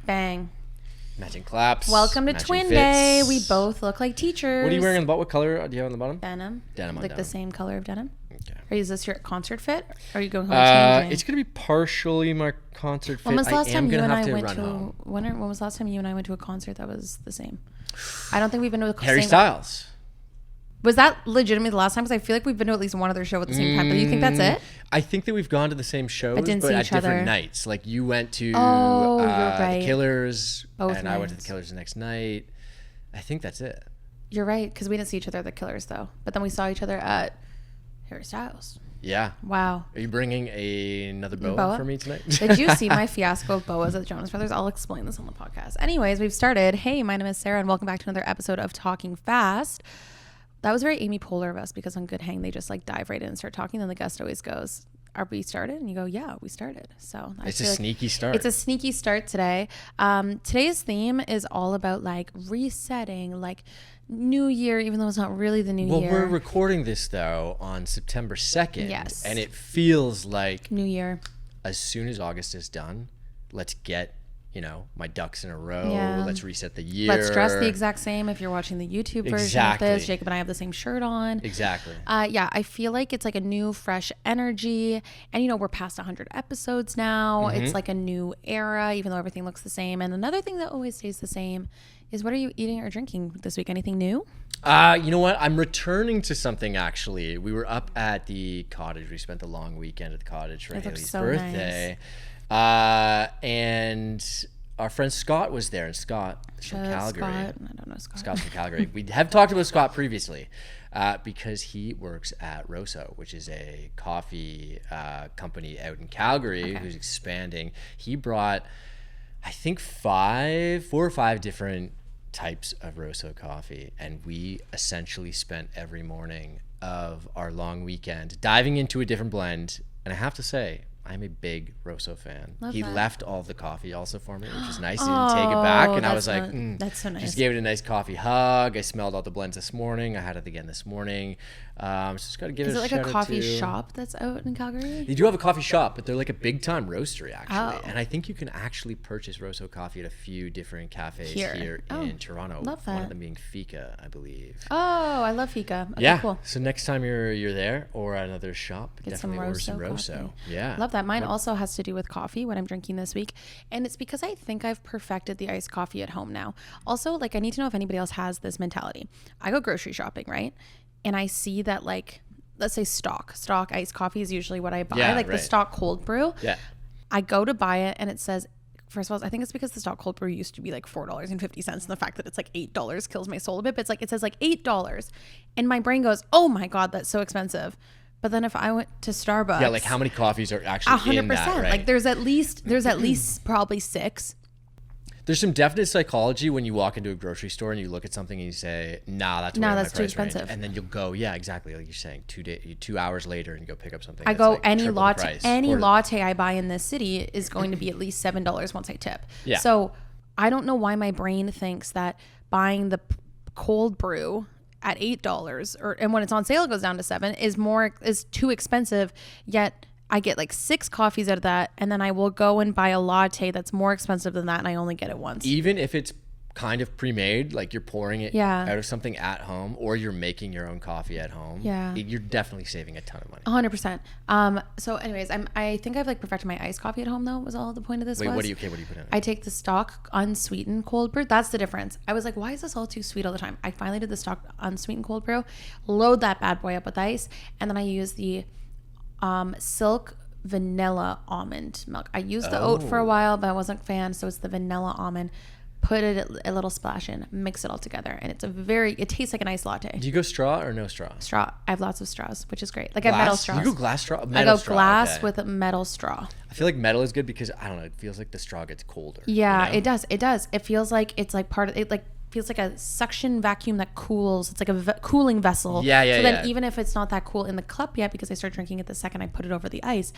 Bang. Matching claps. Welcome to Twin Day. We both look like teachers. What are you wearing on the bottom? What color do you have on the bottom? Denim. Denim on like denim. the same color of denim. Okay. Or is this your concert fit? Or are you going home changing? It's going to be partially my concert fit. When was the last time you and I went to home. when was the last time you and I went to a concert that was the same? I don't think we've been to a Harry Styles. Was that legitimately the last time? Because I feel like we've been to at least one other show at the same time. But do you think that's it? I think that we've gone to the same shows, but at different nights. Like you went to you're right. the Killers, Both and nights. I went to the Killers the next night. I think that's it. You're right, because we didn't see each other at the Killers though. But then we saw each other at Harry Styles. Yeah. Wow. Are you bringing another boa for me tonight? Did you see my fiasco of boas at the Jonas Brothers? I'll explain this on the podcast. Anyways, we've started. Hey, my name is Sarah, and welcome back to another episode of Talking Fast. That was very Amy Poehler of us, because on Good Hang, they just like dive right in and start talking. Then the guest always goes, "Are we started?" And you go, "Yeah, we started." So it's a sneaky start. It's a sneaky start today. Today's theme is all about like resetting, like New Year, even though it's not really the new year. Well, we're recording this though on September 2nd. Yes. And it feels like New Year. As soon as August is done, let's get, my ducks in a row. Yeah. Let's reset the year. Let's dress the exact same. If you're watching the YouTube version of this, Jacob and I have the same shirt on. Exactly. Yeah, I feel like it's like a new, fresh energy. And, we're past 100 episodes now. Mm-hmm. It's like a new era, even though everything looks the same. And another thing that always stays the same is, what are you eating or drinking this week? Anything new? You know what? I'm returning to something, actually. We were up at the cottage. We spent the long weekend at the cottage for Haley's birthday. Nice. And our friend Scott was there. And Scott is from Calgary. Scott. I don't know Scott. Scott's from Calgary. We have talked about Scott previously because he works at Rosso, which is a coffee company out in Calgary who's expanding. He brought, I think, 4 or 5 different types of Rosso coffee, and we essentially spent every morning of our long weekend diving into a different blend. And I have to say, I'm a big Rosso fan. He left all the coffee also for me, which is nice. He didn't take it back, and I was like, that's so nice. Just gave it a nice coffee hug. I smelled all the blends this morning. I had it again this morning. So just got to give it a shout out to... Is it like a coffee shop that's out in Calgary? They do have a coffee shop, but they're like a big time roastery, actually. Oh. And I think you can actually purchase Rosso coffee at a few different cafes here in Toronto. Love that. One of them being Fika, I believe. Oh, I love Fika. Okay, yeah. Cool. So next time you're there or at another shop, Get definitely order some Rosso. Yeah. Love that. Mine also has to do with coffee, what I'm drinking this week. And it's because I think I've perfected the iced coffee at home now. Also, like, I need to know if anybody else has this mentality. I go grocery shopping, right? And I see that, like, let's say stock iced coffee is usually what I buy, the stock cold brew. Yeah. I go to buy it and it says, first of all, I think it's because the stock cold brew used to be like $4.50, and the fact that it's like $8 kills my soul a bit. But it's like, it says like $8, and my brain goes, oh my God, that's so expensive. But then if I went to Starbucks, yeah, like how many coffees are actually 100%, in that, right? Like there's at least probably 6. There's some definite psychology when you walk into a grocery store and you look at something and you say, nah, that's too expensive. Range. And then you'll go, yeah, exactly. Like you're saying, 2 hours later and you go pick up something. I go, like any latte I buy in this city is going to be at least $7 once I tip. Yeah. So I don't know why my brain thinks that buying the cold brew at $8 and when it's on sale it goes down to $7 is too expensive, yet I get like 6 coffees out of that, and then I will go and buy a latte that's more expensive than that, and I only get it once. Even if it's kind of pre-made, like you're pouring it out of something at home, or you're making your own coffee at home, you're definitely saving a ton of money. 100%. So anyways, I think I've like perfected my iced coffee at home though, was all the point of this. Wait, what do you put in it? I take the stock unsweetened cold brew. That's the difference. I was like, why is this all too sweet all the time? I finally did the stock unsweetened cold brew, load that bad boy up with ice, and then I use the silk vanilla almond milk. I used the oat for a while, but I wasn't a fan, so it's the vanilla almond. Put it a little splash in, mix it all together, and it tastes like a nice latte. Do you go straw or no straw? Straw. I have lots of straws, which is great. Like I have metal straws. You go glass straw? I go glass with a metal straw. I feel like metal is good because I don't know, it feels like the straw gets colder. Yeah, it does. It does. It feels like it's like part of it. Like feels like a suction vacuum that cools. It's like a cooling vessel. Yeah. So then even if it's not that cool in the cup yet, because I start drinking it the second I put it over the ice,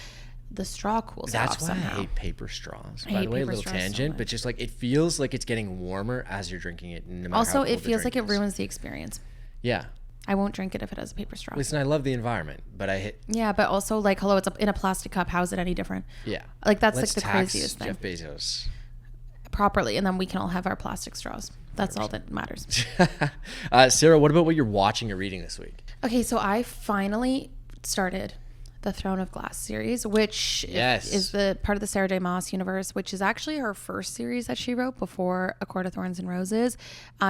the straw cools off somehow. That's why I hate paper straws. By the way, a little tangent, but just like it feels like it's getting warmer as you're drinking it. No matter also, how cold it feels like it is. ruins the experience. Yeah. I won't drink it if it has a paper straw. Listen, I love the environment, but Yeah, but also like, hello, it's in a plastic cup. How is it any different? Yeah. Like that's like the craziest thing. Jeff Bezos. properly, and then we can all have our plastic straws. That's 100%. All that matters. Sarah, what about what you're watching or reading this week? Okay, so I finally started the Throne of Glass series, which is the part of the Sarah J. Maas universe, which is actually her first series that she wrote before A Court of Thorns and Roses.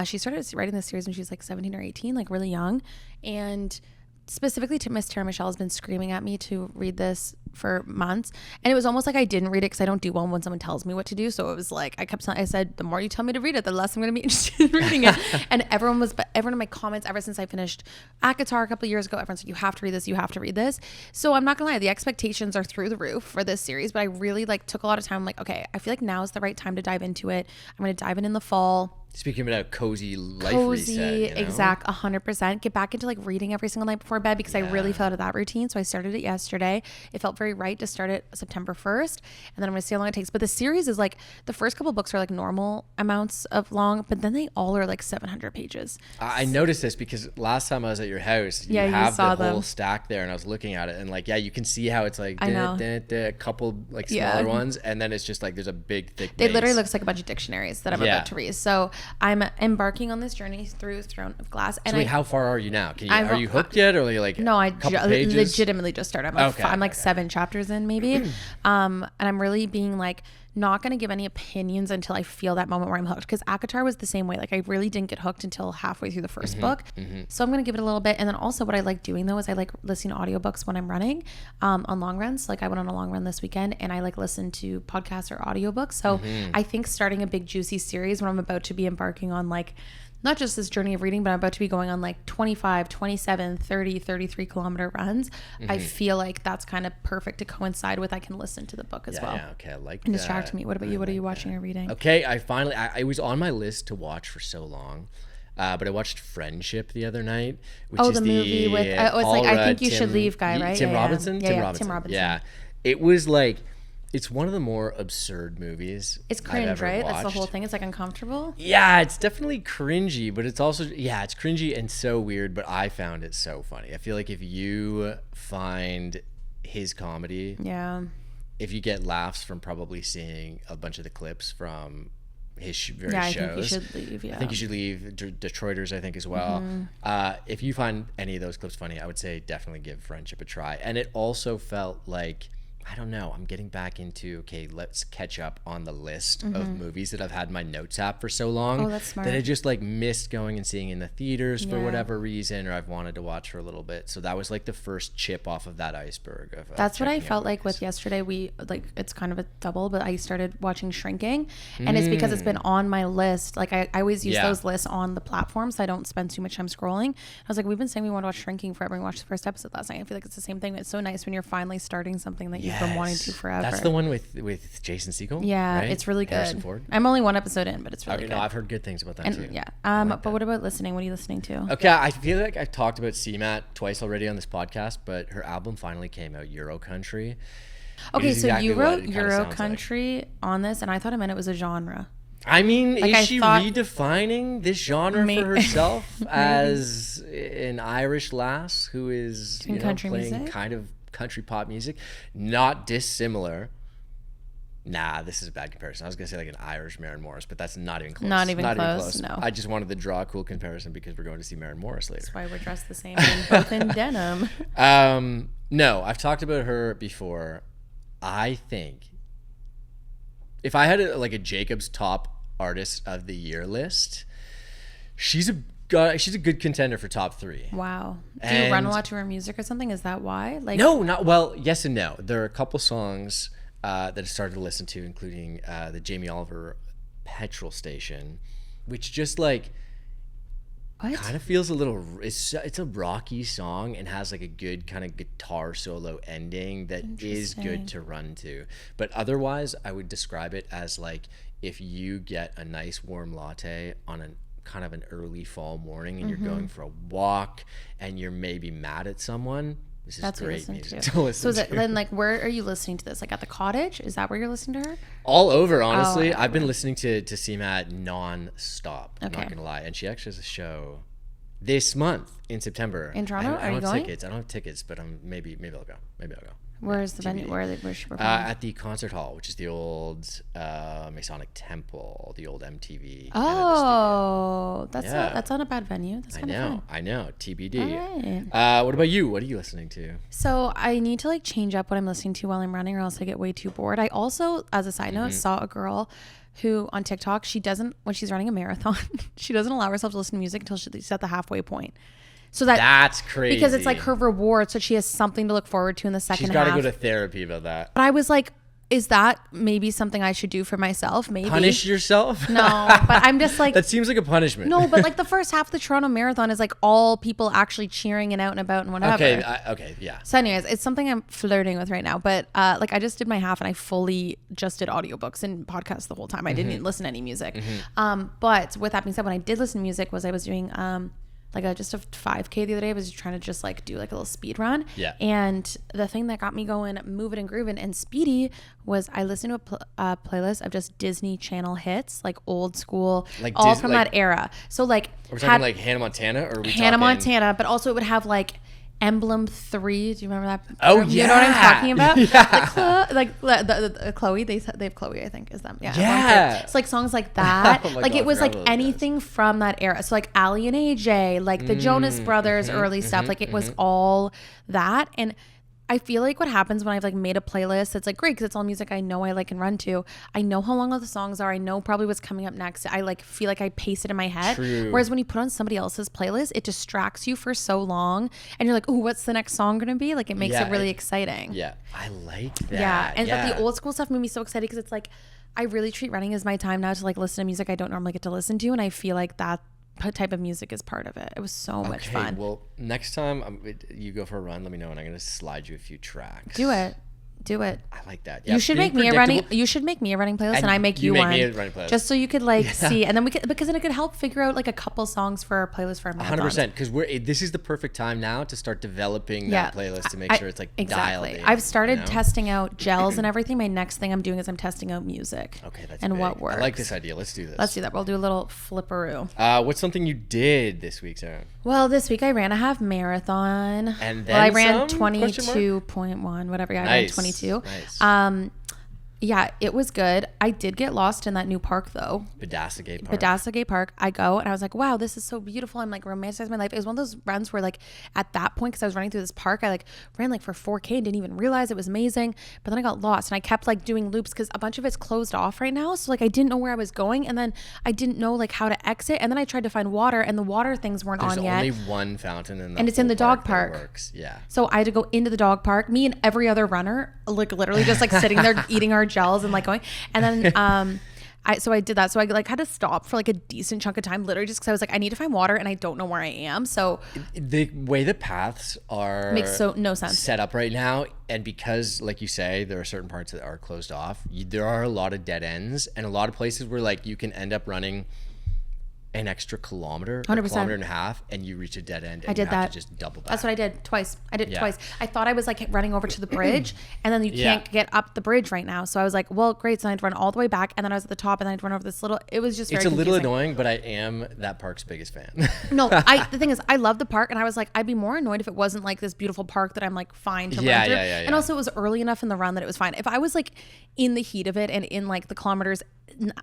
She started writing this series when she was like 17 or 18, like really young. And specifically to Miss Tara Michelle has been screaming at me to read this for months, and it was almost like I didn't read it because I don't do well when someone tells me what to do. So it was like I said, the more you tell me to read it, the less I'm going to be interested in reading it. And everyone in my comments ever since I finished ACOTAR a couple of years ago, everyone said, you have to read this, you have to read this. So I'm not gonna lie, the expectations are through the roof for this series, but I really like took a lot of time. I'm like, okay, I feel like now is the right time to dive into it. I'm going to dive in the fall. Speaking about cozy life reset, you know? Exact, 100%. Get back into like reading every single night before bed because I really fell out of that routine. So I started it yesterday. It felt very right to start it September 1st, and then I'm gonna see how long it takes. But the series is like, the first couple books are like normal amounts of long, but then they all are like 700 pages. I noticed this because last time I was at your house, you have the whole stack there, and I was looking at it, and like, you can see how it's like a couple like smaller ones, and then it's just like there's a big thick base. It literally looks like a bunch of dictionaries that I'm about to read. So I'm embarking on this journey through Throne of Glass. And so wait, how far are you now? Are you hooked yet, or are you like? No, I legitimately just started. I'm like 7 chapters in maybe, and I'm really being like not going to give any opinions until I feel that moment where I'm hooked, because ACOTAR was the same way. Like I really didn't get hooked until halfway through the first book. So I'm going to give it a little bit. And then also what I like doing though is I like listening to audiobooks when I'm running on long runs. Like I went on a long run this weekend and I like listen to podcasts or audiobooks. So I think starting a big juicy series when I'm about to be embarking on like not just this journey of reading, but I'm about to be going on like 25, 27, 30, 33 kilometer runs. I feel like that's kind of perfect to coincide with. I can listen to the book as well. Yeah, okay, I like and distract me. What about you? What are you watching or reading? Okay, I was on my list to watch for so long. But I watched Friendship the other night, which is the movie with it's like I Think You Should Leave guy, right? Tim Robinson? Tim Robinson. Yeah. It was like, it's one of the more absurd movies. It's cringe, right? Watched. That's the whole thing. It's like uncomfortable. Yeah, it's definitely cringy, but it's also, it's cringy and so weird, but I found it so funny. I feel like if you find his comedy, if you get laughs from probably seeing a bunch of the clips from his various shows. I think You Should Leave, I think You Should Leave, Detroiters, I think, as well. If you find any of those clips funny, I would say definitely give Friendship a try. And it also felt like, I don't know, I'm getting back into, okay, let's catch up on the list of movies that I've had in my notes app for so long. Oh, that's smart. That I just like missed going and seeing in the theaters for whatever reason, or I've wanted to watch for a little bit. So that was like the first chip off of that iceberg. That's what I felt like with yesterday. We like, it's kind of a double, but I started watching Shrinking, and it's because it's been on my list. Like I always use those lists on the platform, so I don't spend too much time scrolling. I was like, we've been saying we want to watch Shrinking forever, and we watched the first episode last night. I feel like it's the same thing. It's so nice when you're finally starting something that you've been wanting to forever. That's the one with Jason Segel. Yeah, right? it's really good. Harrison Ford. I'm only one episode in, but it's really good. No, I've heard good things about that too. Yeah. But what about listening? What are you listening to? Okay, I feel like I've talked about CMAT twice already on this podcast, but her album finally came out, Euro Country. Okay, so you wrote Euro Country on this, and I thought it meant it was a genre. I mean, like, is she redefining this genre for herself as an Irish lass who is country playing music? Kind of country pop music, not dissimilar. Nah, this is a bad comparison. I was gonna say like an Irish Maren Morris, but that's not even close. Not even close. No. I just wanted to draw a cool comparison because we're going to see Maren Morris later. That's why we're dressed the same, and both in denim. No, I've talked about her before. I think if I had a Jacob's top artist of the year list, she's a good contender for top 3. Wow. Do you run a lot to her music or something? Is that why? Like, no, not well. Yes and no. There are a couple songs that I started to listen to, including the Jamie Oliver Petrol Station, which just like kind of feels a little. It's a rocky song and has like a good kind of guitar solo ending that is good to run to. But otherwise, I would describe it as like if you get a nice warm latte on an kind of an early fall morning and you're going for a walk and you're maybe mad at someone, this is great music to listen to. So then like where are you listening to this? Like at the cottage? Is that where you're listening to her? All over, honestly. I've been listening to CMAT non-stop, I'm not gonna lie. And she actually has a show this month in September. In Toronto? Are you going? I don't have tickets, but maybe I'll go. Where's the venue? Where's she performing? At the concert hall, which is the old Masonic Temple, the old MTV. Oh, that's not a bad venue. That's kind of fun. I know. TBD. All right. What about you? What are you listening to? So I need to like change up what I'm listening to while I'm running, or else I get way too bored. I also, as a side note, saw a girl who on TikTok, when she's running a marathon, she doesn't allow herself to listen to music until she's at the halfway point. So that's crazy, because it's like her reward, so she has something to look forward to in the second half. She's got to go to therapy about that. But I was like, is that maybe something I should do for myself? Maybe punish yourself? No, but I'm just like, that seems like a punishment. No, but like the first half of the Toronto Marathon is like all people actually cheering and out and about and whatever. Okay, yeah. So anyways, it's something I'm flirting with right now. But like I just did my half and I fully just did audiobooks and podcasts the whole time. I didn't even listen to any music. But with that being said, when I did listen to music, I was doing just a 5K the other day. I was trying to just like do like a little speed run. Yeah. And the thing that got me going, moving and grooving and speedy was I listened to a playlist of just Disney Channel hits, like old school, like all from that era. So like, we're talking like Hannah Montana, or are we Hannah talking... Montana, but also it would have like Emblem 3. Do you remember that? Oh, yeah. You know what I'm talking about? Yeah. Like the Chloe, they have Chloe, I think is them. Yeah. It's like songs like that. Oh like God, it was like anything from that era. So like Ali and AJ, like the Jonas Brothers, early stuff. Like it was all that. And I feel like what happens when I've like made a playlist, it's like great because it's all music I know I like and run to. I know how long all the songs are. I know probably what's coming up next. I like feel like I pace it in my head. True. Whereas when you put on somebody else's playlist, it distracts you for so long and you're like, oh, what's the next song going to be? Like it makes it really exciting. Yeah. I like that. Yeah. And but the old school stuff made me so excited because it's like, I really treat running as my time now to like listen to music I don't normally get to listen to. And I feel like that type of music is part of it. It was so much fun. Well, next time you go for a run, let me know and I'm going to slide you a few tracks. Do it. I like that. Yeah, you should make me a running playlist and I make you one. Me a running playlist. Just so you could like see, and then because then it could help figure out like a couple songs for our playlist for our marathons. 100%, because this is the perfect time now to start developing that playlist to make sure it's like dialed in. I've started testing out gels and everything. My next thing I'm doing is I'm testing out music. Okay, that's and big. What works. I like this idea. Let's do this. Let's do that. We'll do a little flipperoo. What's something you did this week, Sarah? Well, this week I ran a half marathon. And then I ran 22.1, whatever. Yeah, I ran 22. Nice. Yeah, it was good. I did get lost in that new park though. Badassa Park. I go and I was like, wow, this is so beautiful. I'm like romanticizing my life. It was one of those runs where like at that point, because I was running through this park, I like ran like for 4K and didn't even realize it was amazing. But then I got lost and I kept like doing loops because a bunch of it's closed off right now. So like I didn't know where I was going and then I didn't know like how to exit. And then I tried to find water and the water things weren't on yet. There's only one fountain in the and it's in the dog park. Works. Yeah. So I had to go into the dog park. Me and every other runner, like literally just like sitting there eating our gels and like going. And then I did that. So I like had to stop for like a decent chunk of time, literally just because I was like, I need to find water and I don't know where I am. So the way the paths are makes no sense set up right now, and because like you say, there are certain parts that are closed off. There are a lot of dead ends and a lot of places where like you can end up running an extra kilometer, 100%. A kilometer and a half, and you reach a dead end. And I did you have that. To just double back. That's what I did twice. I did it twice. I thought I was like running over to the bridge, and then you can't get up the bridge right now. So I was like, well, great. So I had to run all the way back, and then I was at the top, and then I had to run over this little. It was just very confusing. Little annoying, but I am that park's biggest fan. No, the thing is, I love the park, and I was like, I'd be more annoyed if it wasn't like this beautiful park that I'm like fine to run through. And also, it was early enough in the run that it was fine. If I was like in the heat of it and in like the kilometers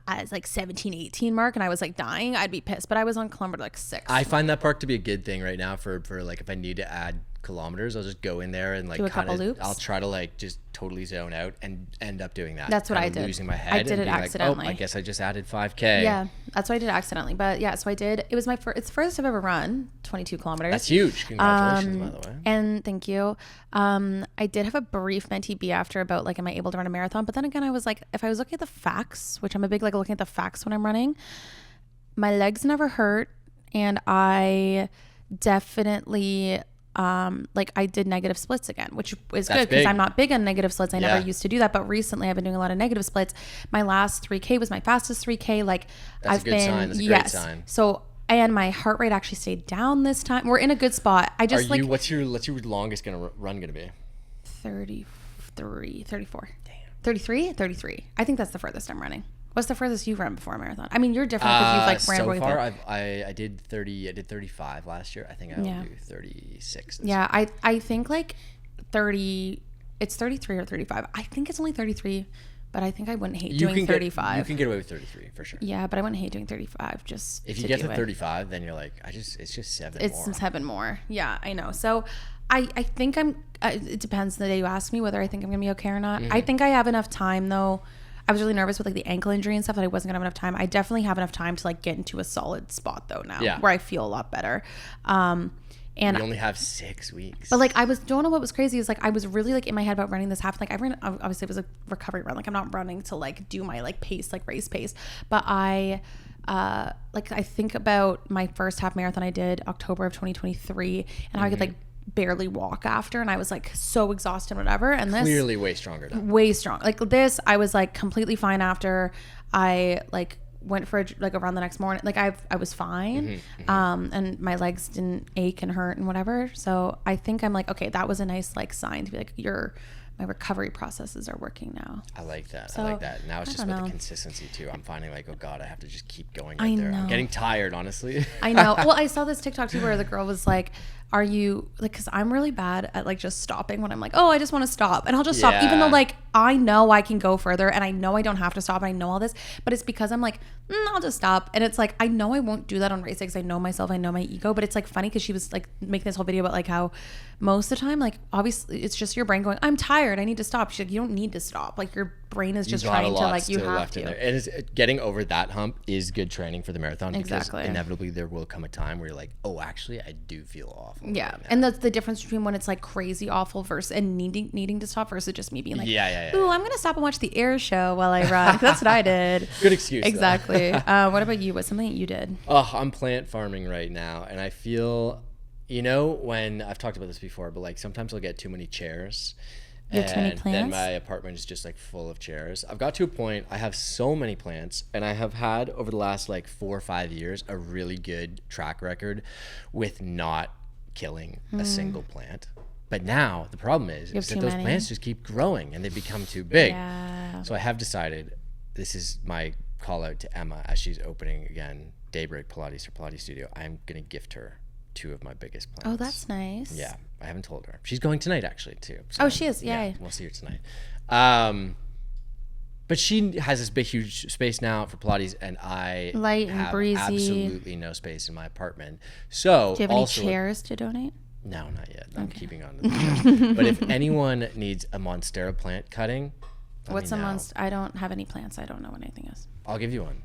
as like 17, 18 mark and I was like dying, I'd be pissed. But I was on kilometer like 6. I find that park to be a good thing right now for like if I need to add kilometers, I'll just go in there and like do a couple loops. I'll try to like just totally zone out and end up doing that. That's what I did. Losing my head. I did it accidentally. Like, I guess I just added 5K. Yeah, that's what I did accidentally. But yeah, so I did. It was it's the first I've ever run 22 kilometers. That's huge. Congratulations, by the way. And thank you. I did have a brief mentee be after about like, am I able to run a marathon? But then again, I was like, if I was looking at the facts, which I'm a big like looking at the facts when I'm running, my legs never hurt, and I definitely like I did negative splits again, which is good because I'm not big on negative splits. I never used to do that, but recently I've been doing a lot of negative splits. My last 3K was my fastest 3K. Like that's a good sign. That's a great sign. So and my heart rate actually stayed down this time. We're in a good spot. I just what's your longest run gonna be? 33, 34. Damn. 33. I think that's the furthest I'm running. What's the furthest you've run before a marathon? I mean, you're different because you've like ran so far. I did 30. I did 35 last year. I think I will do 36. Yeah, I think like 30 it's 33 or 35. I think it's only 33, but I think I wouldn't hate doing 35. You can get away with 33 for sure. Yeah, but I wouldn't hate doing 35 just if you get to 35, then you're like, it's just 7 more. It's 7 more. Yeah, I know. So I think it depends the day you ask me whether I think I'm going to be okay or not. I think I have enough time though. I was really nervous with like the ankle injury and stuff that I wasn't going to have enough time. I definitely have enough time to like get into a solid spot though now where I feel a lot better. And we only have 6 weeks. But like don't know what was crazy is like I was really like in my head about running this half. Like I ran, obviously it was a recovery run. Like I'm not running to like do my like pace, like race pace. But I think about my first half marathon I did October of 2023 and how I could like barely walk after, and I was like so exhausted, whatever. And this clearly way stronger. Way strong. Like this, I was like completely fine after. I like went for a run the next morning. Like I was fine, and my legs didn't ache and hurt and whatever. So I think I'm like, okay, that was a nice like sign to be like my recovery processes are working now. I like that. So, I like that. Now it's just about the consistency too. I'm finding like, oh God, I have to just keep going out there. I'm getting tired, honestly. I know. Well, I saw this TikTok too where the girl was like, are you like, because I'm really bad at like just stopping when I'm like, oh, I just want to stop, and I'll just stop even though like I know I can go further and I know I don't have to stop and I know all this, but it's because I'm like, I'll just stop. And it's like, I know I won't do that on race day because I know myself, I know my ego. But it's like funny because she was like making this whole video about like how most of the time, like obviously it's just your brain going, I'm tired, I need to stop. She's like, you don't need to stop. Like your brain is just trying to like, you have to. And it's, getting over that hump is good training for the marathon. Exactly. Because inevitably there will come a time where you're like, oh, actually I do feel awful. Yeah. Right, and that's the difference between when it's like crazy awful versus and needing to stop versus just me being like, ooh, I'm gonna stop and watch the air show while I run. That's what I did. Good excuse. Exactly. What about you? What's something that you did? Oh, I'm plant farming right now, and I feel, when I've talked about this before, but like sometimes I'll get too many chairs. You have too many plants? Then my apartment is just like full of chairs. I've got to a point, I have so many plants, and I have had over the last like 4 or 5 years a really good track record with not killing a single plant. But now the problem is that those plants just keep growing and they become too big. Yeah. So I have decided, this is my call out to Emma as she's opening again Daybreak Pilates or Pilates Studio. I'm going to gift her 2 of my biggest plants. Oh, that's nice. Yeah, I haven't told her. She's going tonight actually too. So, oh, she is. Yay. Yeah, we'll see her tonight. But she has this big, huge space now for Pilates, and I have absolutely no space in my apartment. So, do you have any chairs to donate? No, not yet. I'm keeping on to the chairs. But if anyone needs a Monstera plant cutting, what's a Monstera? I don't have any plants. I don't know what anything is. I'll give you one.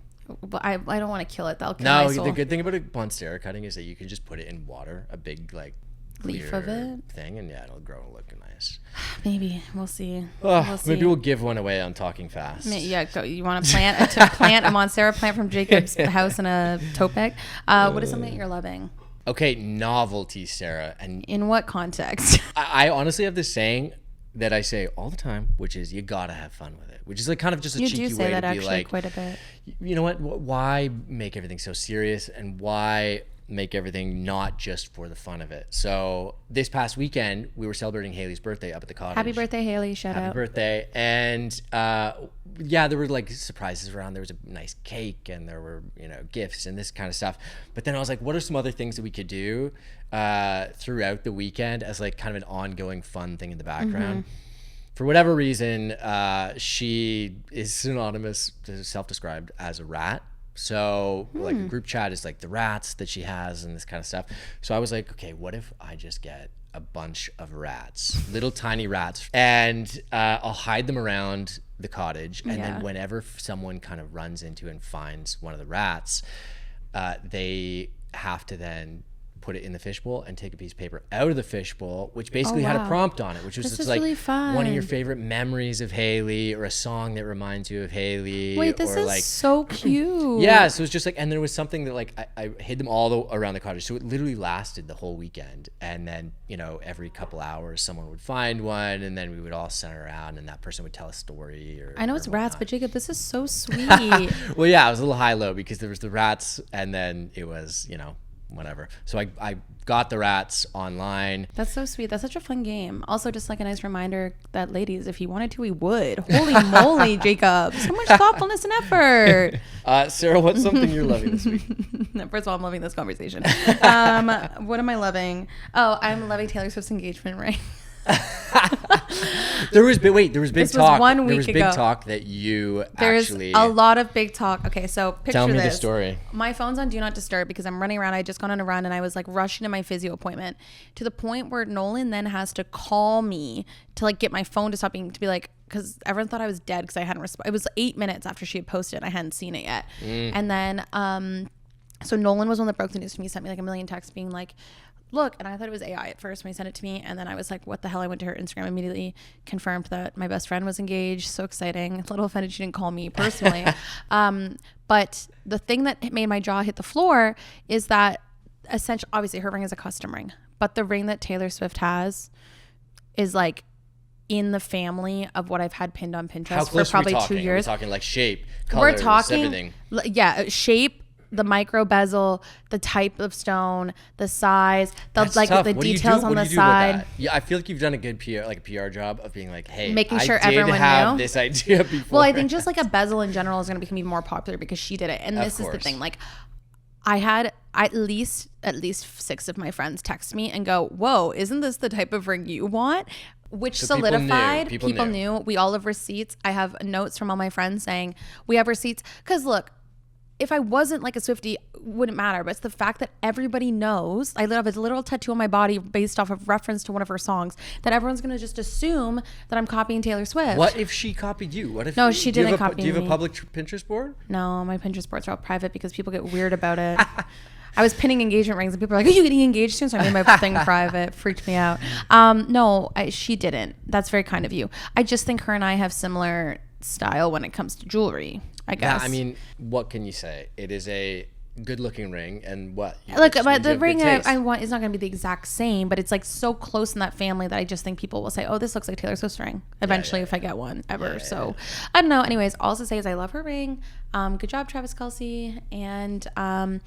But I don't want to kill it. That'll kill my soul. The good thing about a Monstera cutting is that you can just put it in water, a big like leaf of it thing, and it'll grow and look nice. Maybe we'll see. Maybe we'll give one away on Talking Fast. Yeah, you want to plant a Monstera plant from Jacob's house in a tote bag? What is something that you're loving? Okay, novelty, Sarah. And in what context? I honestly have this saying that I say all the time, which is you gotta have fun with it, which is like kind of just a cheeky way to be like, quite a bit. You know what? Why make everything so serious, and why make everything not just for the fun of it? So this past weekend we were celebrating Haley's birthday up at the cottage. Happy birthday, Haley! Shout out. Happy birthday! And there were like surprises around. There was a nice cake, and there were gifts and this kind of stuff. But then I was like, what are some other things that we could do throughout the weekend as like kind of an ongoing fun thing in the background? For whatever reason, she is synonymous, self-described as a rat. So like a group chat is like the rats that she has and this kind of stuff. So I was like, okay, what if I just get a bunch of rats, little tiny rats, and I'll hide them around the cottage. And then whenever someone kind of runs into and finds one of the rats, they have to then put it in the fishbowl and take a piece of paper out of the fishbowl, which basically had a prompt on it, which was just like really one of your favorite memories of Haley, or a song that reminds you of Haley. Wait, this is like, so cute. Yeah, so it was just like, and there was something that like I hid them all around the cottage, so it literally lasted the whole weekend. And then every couple hours someone would find one, and then we would all center around, and that person would tell a story. I know it's rats, but Jacob, this is so sweet. Well, yeah, I was a little high-low because there was the rats, and then it was whatever. So I got the rats online. That's so sweet. That's such a fun game. Also, just like a nice reminder that ladies, if he wanted to, he would. Holy moly, Jacob. So much thoughtfulness and effort. Sarah, what's something you're loving this week? First of all, I'm loving this conversation. What am I loving? Oh, I'm loving Taylor Swift's engagement ring. There was big This talk. was 1 There week was big ago. talk that you There's actually. a lot of big talk. Okay, so picture Tell me this. the story. My phone's on Do Not Disturb because I'm running around. I just got on a run and I was like rushing to my physio appointment to the point where Nolan then has to call me to like get my phone to stop being, to be like, because everyone thought I was dead because I hadn't responded. It was 8 minutes after she had posted and I hadn't seen it yet. And then, so Nolan was one that broke the news to me, sent me like a million texts being like, look, and I thought it was AI at first when he sent it to me, and then I was like, what the hell? I went to her Instagram, immediately confirmed that my best friend was engaged. So exciting. A little offended she didn't call me personally. But the thing that made my jaw hit the floor is that essentially, obviously her ring is a custom ring, but the ring that Taylor Swift has is like in the family of what I've had pinned on Pinterest for probably 2 years. We're talking like shape, colors, We're talking, everything. Yeah, shape, the micro bezel, the type of stone, the size, the That's like tough. the What do you details do? on What the do you do with side. that? Yeah, I feel like you've done a good PR job of being like, hey, Making sure I did everyone have knew. this idea before. Well, I think just like a bezel in general is going to become even more popular because she did it. And this is the thing. Like, I had at least 6 of my friends text me and go, whoa, isn't this the type of ring you want? Which So solidified. people knew. We all have receipts. I have notes from all my friends saying we have receipts. Because look, if I wasn't like a Swiftie, wouldn't matter. But it's the fact that everybody knows. I have a literal tattoo on my body based off of reference to one of her songs that everyone's going to just assume that I'm copying Taylor Swift. What if she copied you? What if No, she didn't copy me. Do you have a public Pinterest board? No, my Pinterest boards are all private because people get weird about it. I was pinning engagement rings and people are like, are you getting engaged soon? So I made my thing private. Freaked me out. No, she didn't. That's very kind of you. I just think her and I have similar style when it comes to jewelry, I guess. Yeah, I mean, what can you say? It is a good-looking ring, and what? Look, but the ring I want is not going to be the exact same, but it's like so close in that family that I just think people will say, oh, this looks like Taylor Swift's ring eventually if I get one ever. So I don't know. Anyways, all to say is I love her ring. Good job, Travis Kelce. And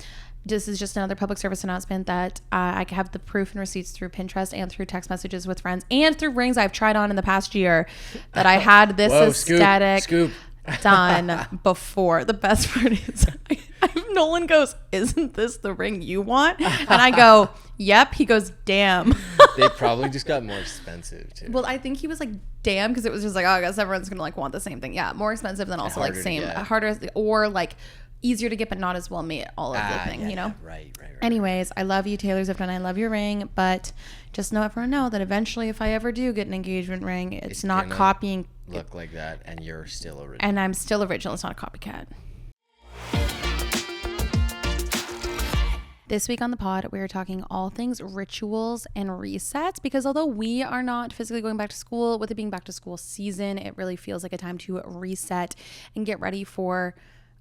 this is just another public service announcement that I have the proof and receipts through Pinterest and through text messages with friends and through rings I've tried on in the past year that I had this aesthetic done before. The best part is Nolan goes, isn't this the ring you want? And I go, yep. He goes, damn. They probably just got more expensive too. Well, I think he was like, damn, because it was just like, oh, I guess everyone's gonna like want the same thing. Yeah, more expensive than also like same, harder, or like easier to get but not as well made, all of the thing, you know? Right. Anyways, I love you, Taylor Swift, and I love your ring, but just everyone know that eventually if I ever do get an engagement ring, it's not copying. Look like that, and you're still original. And I'm still original. It's not a copycat. This week on the pod, we are talking all things rituals and resets because although we are not physically going back to school, with it being back to school season, it really feels like a time to reset and get ready for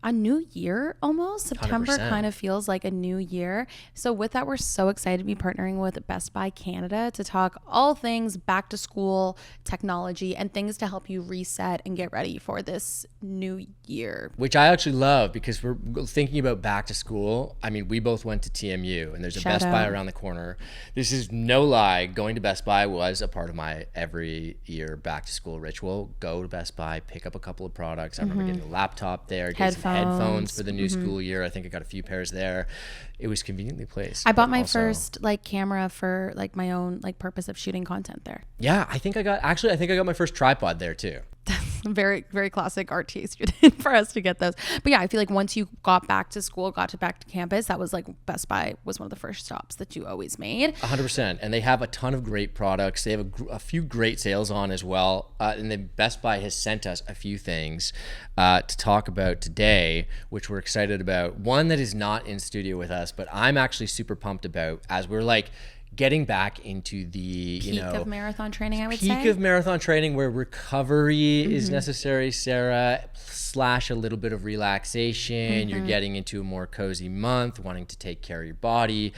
a new year almost. September 100%. kind of feels like a new year. So with that, we're so excited to be partnering with Best Buy Canada to talk all things back to school, technology, and things to help you reset and get ready for this new year. Which I actually love because we're thinking about back to school. I mean, we both went to TMU and there's a Best Buy around the corner. This is no lie. Going to Best Buy was a part of my every year back to school ritual. Go to Best Buy, pick up a couple of products. I remember getting a laptop there, getting some headphones for the new school year. I think I got a few pairs there. It was conveniently placed. I bought my first like camera for like my own like purpose of shooting content there. Yeah, I think I got my first tripod there too. Very, very classic RT student for us to get those. But yeah, I feel like once you got back to school, back to campus, that was like Best Buy was one of the first stops that you always made. 100%. And they have a ton of great products. They have a few great sales on as well. And then Best Buy has sent us a few things to talk about today, which we're excited about. One that is not in studio with us, but I'm actually super pumped about as we're like getting back into the peak of marathon training, I would say. Peak of marathon training where recovery is necessary, Sarah, / a little bit of relaxation. You're getting into a more cozy month, wanting to take care of your body.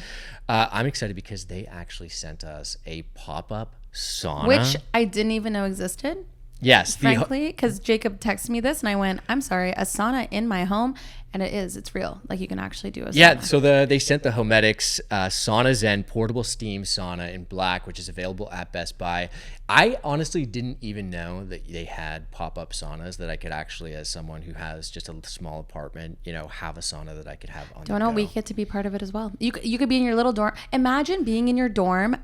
I'm excited because they actually sent us a pop-up sauna. Which I didn't even know existed. Yes. Frankly, because Jacob texted me this and I went, I'm sorry, a sauna in my home. And it's real. Like you can actually do a sauna. Yeah, so they sent the Homedics Sauna Zen portable steam sauna in black, which is available at Best Buy. I honestly didn't even know that they had pop-up saunas that I could actually, as someone who has just a small apartment, have a sauna that I could have on. Don't know, we get to be part of it as well. You could be in your little dorm. Imagine being in your dorm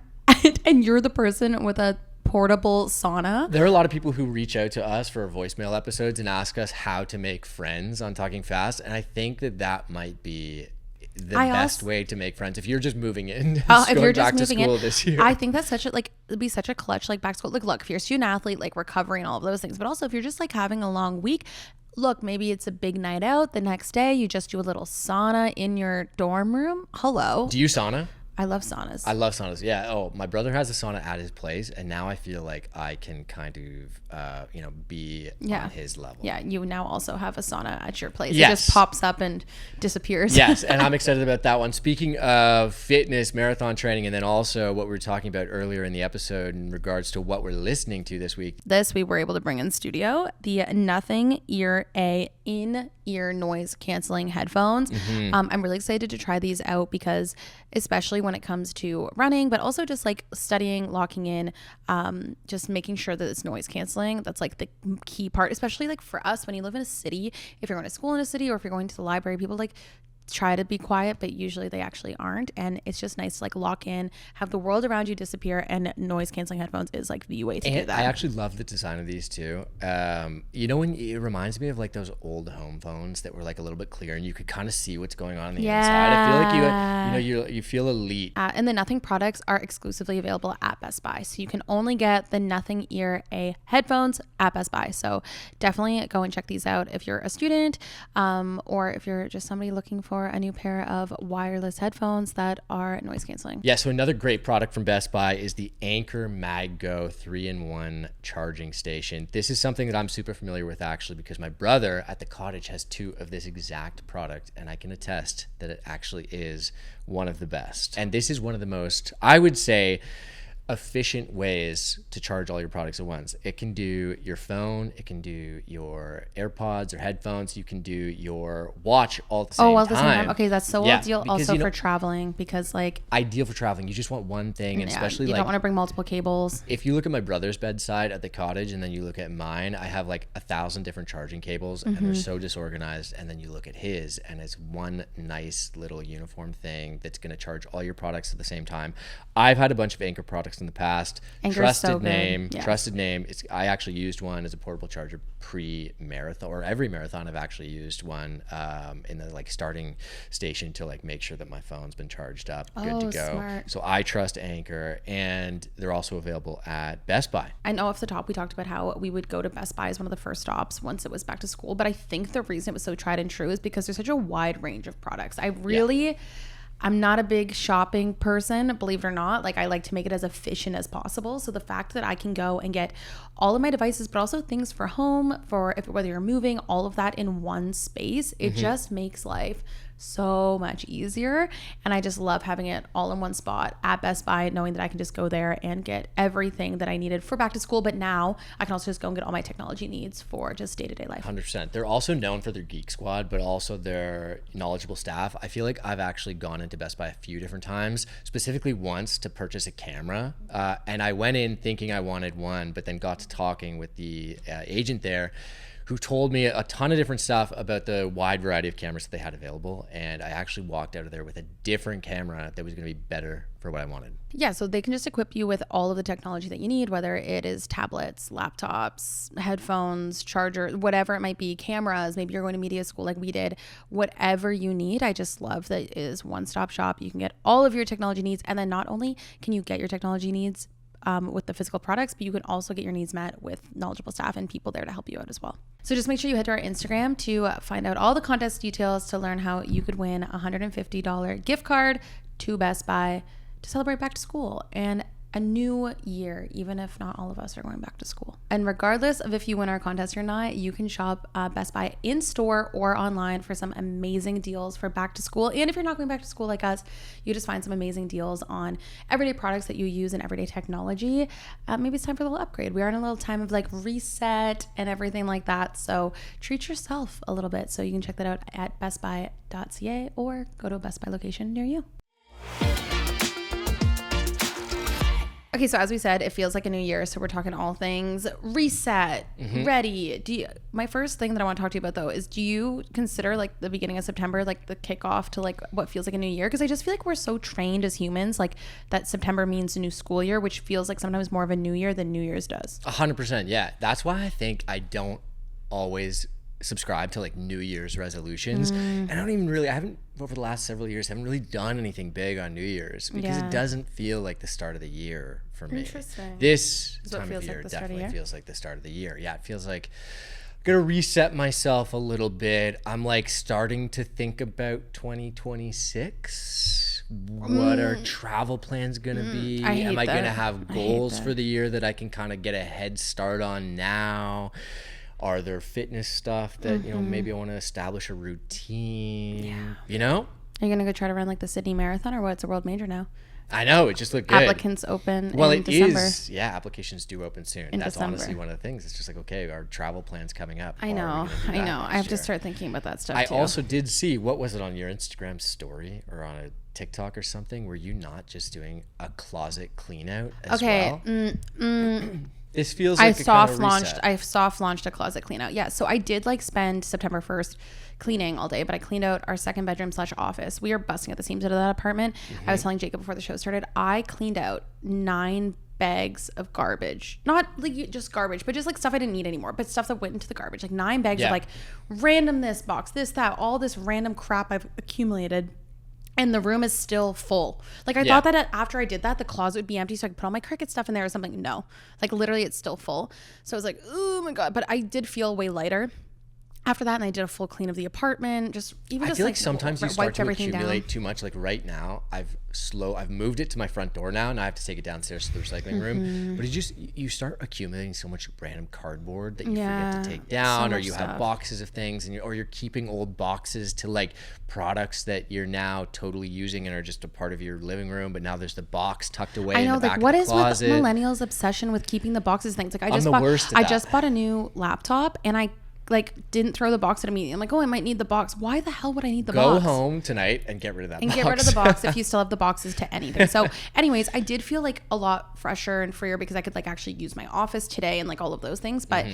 and you're the person with a portable sauna. There are a lot of people who reach out to us for our voicemail episodes and ask us how to make friends on Talking Fast. And I think that might be the best way to make friends if you're just moving in. If you're just back to moving school in, this year. I think that's such a it'd be such a clutch back to school. Look, if you're a student athlete, recovering all of those things, but also if you're just having a long week, look, maybe it's a big night out. The next day, you just do a little sauna in your dorm room. Hello. Do you sauna? I love saunas. I love saunas. Yeah. Oh, my brother has a sauna at his place, and now I feel like I can kind of, be on his level. Yeah. You now also have a sauna at your place. Yes. It just pops up and disappears. Yes. And I'm excited about that one. Speaking of fitness, marathon training, and then also what we were talking about earlier in the episode in regards to what we're listening to this week. We were able to bring in studio the Nothing Ear A in-ear noise canceling headphones. I'm really excited to try these out because especially when it comes to running, but also just studying, locking in, just making sure that it's noise canceling. That's the key part, especially for us when you live in a city. If you're going to school in a city or if you're going to the library, people try to be quiet, but usually they actually aren't. And it's just nice to lock in, have the world around you disappear, and noise canceling headphones is the way to do that. I actually love the design of these too. When it reminds me of those old home phones that were a little bit clearer and you could kind of see what's going on the inside. I feel like you feel elite. And the Nothing products are exclusively available at Best Buy. So you can only get the Nothing Ear A headphones at Best Buy. So definitely go and check these out if you're a student, or if you're just somebody looking for a new pair of wireless headphones that are noise canceling. Yeah, so another great product from Best Buy is the Anker MagGo 3-in-1 charging station. This is something that I'm super familiar with actually because my brother at the cottage has 2 of this exact product, and I can attest that it actually is one of the best. And this is one of the most, I would say, efficient ways to charge all your products at once. It can do your phone, it can do your AirPods or headphones, you can do your watch all at the same time. Okay, that's so ideal because, also for traveling because ideal for traveling. You just want one thing, and especially you don't want to bring multiple cables. If you look at my brother's bedside at the cottage and then you look at mine, I have 1,000 different charging cables and they're so disorganized, and then you look at his and it's one nice little uniform thing that's going to charge all your products at the same time. I've had a bunch of Anker products in the past. Trusted name. I actually used one as a portable charger pre-marathon, or every marathon I've actually used one in the starting station to make sure that my phone's been charged up, good to go. Smart. So I trust Anker, and they're also available at Best Buy. I know off the top we talked about how we would go to Best Buy as one of the first stops once it was back to school, but I think the reason it was so tried and true is because there's such a wide range of products. I'm not a big shopping person, believe it or not. I like to make it as efficient as possible. So the fact that I can go and get all of my devices, but also things for home, whether you're moving, all of that in one space, it just makes life so much easier. And I just love having it all in one spot at Best Buy, knowing that I can just go there and get everything that I needed for back to school. But now I can also just go and get all my technology needs for just day-to-day life. 100%. They're also known for their Geek Squad, but also their knowledgeable staff. I feel like I've actually gone into Best Buy a few different times, specifically once to purchase a camera. And I went in thinking I wanted one, but then got to talking with the agent there, who told me a ton of different stuff about the wide variety of cameras that they had available. And I actually walked out of there with a different camera that was going to be better for what I wanted. Yeah, so they can just equip you with all of the technology that you need, whether it is tablets, laptops, headphones, charger, whatever it might be, cameras, maybe you're going to media school like we did, whatever you need. I just love that it is one-stop shop. You can get all of your technology needs. And then not only can you get your technology needs with the physical products, but you can also get your needs met with knowledgeable staff and people there to help you out as well. So just make sure you head to our Instagram to find out all the contest details to learn how you could win a $150 gift card to Best Buy to celebrate back to school and a new year, even if not all of us are going back to school. And regardless of if you win our contest or not, you can shop Best Buy in store or online for some amazing deals for back to school. And if you're not going back to school like us, you just find some amazing deals on everyday products that you use in everyday technology. Maybe it's time for a little upgrade. We are in a little time of reset and everything like that. So treat yourself a little bit. So you can check that out at bestbuy.ca or go to a Best Buy location near you. Okay, so as we said, it feels like a new year, so we're talking all things reset, ready. My first thing that I want to talk to you about, though, is do you consider like the beginning of September like the kickoff to like what feels like a new year? Because I just feel like we're so trained as humans, like that September means a new school year, which feels like sometimes more of a new year than New Year's does. 100%, yeah. That's why I think I don't always subscribe to like New Year's resolutions. And I haven't over the last several years, haven't really done anything big on New Year's because it doesn't feel like the start of the year for me. Interesting. This time of year definitely feels like the start of the year. Yeah, it feels like I'm gonna reset myself a little bit. I'm like starting to think about 2026. What are travel plans gonna be? Am I gonna have goals for the year that I can kind of get a head start on now? Are there fitness stuff that, maybe I want to establish a routine, Are you going to go try to run like the Sydney Marathon or what? It's a world major now. I know. It just looked good. Applicants open in December. Yeah, applications do open soon. That's December. Honestly one of the things. It's just like, okay, our travel plan's coming up. I know. I have to start thinking about that stuff too. I also did see, what was it on your Instagram story or on a TikTok or something? Were you not just doing a closet clean out as well? This feels like I soft launched a closet clean out. Yeah. So I did like spend September 1st cleaning all day, but I cleaned out our second bedroom / office. We are busting at the seams out of that apartment. I was telling Jacob before the show started, I cleaned out 9 bags of garbage. Not like just garbage, but just like stuff I didn't need anymore, but stuff that went into the garbage. Like 9 bags of like random this box, this, that, all this random crap I've accumulated. And the room is still full. Like I thought that after I did that, the closet would be empty so I could put all my Cricut stuff in there or something. No, like literally it's still full. So I was like, oh my God. But I did feel way lighter after that. And I did a full clean of the apartment. I feel like sometimes you start to accumulate too much. Like right now, I've moved it to my front door now, and I have to take it downstairs to the recycling room. But you start accumulating so much random cardboard that you forget to take down, or you have boxes of things, or you're keeping old boxes to like products that you're now totally using and are just a part of your living room. But now there's the box tucked away in the back of the closet. What is with millennials' obsession with keeping the boxes things? Like I just bought a new laptop, and I like didn't throw the box at immediately. I'm like, oh, I might need the box. Why the hell would I need the box? Go home tonight and get rid of that box. Get rid of the box if you still have the boxes to anything. So anyways, I did feel like a lot fresher and freer because I could like actually use my office today and like all of those things. But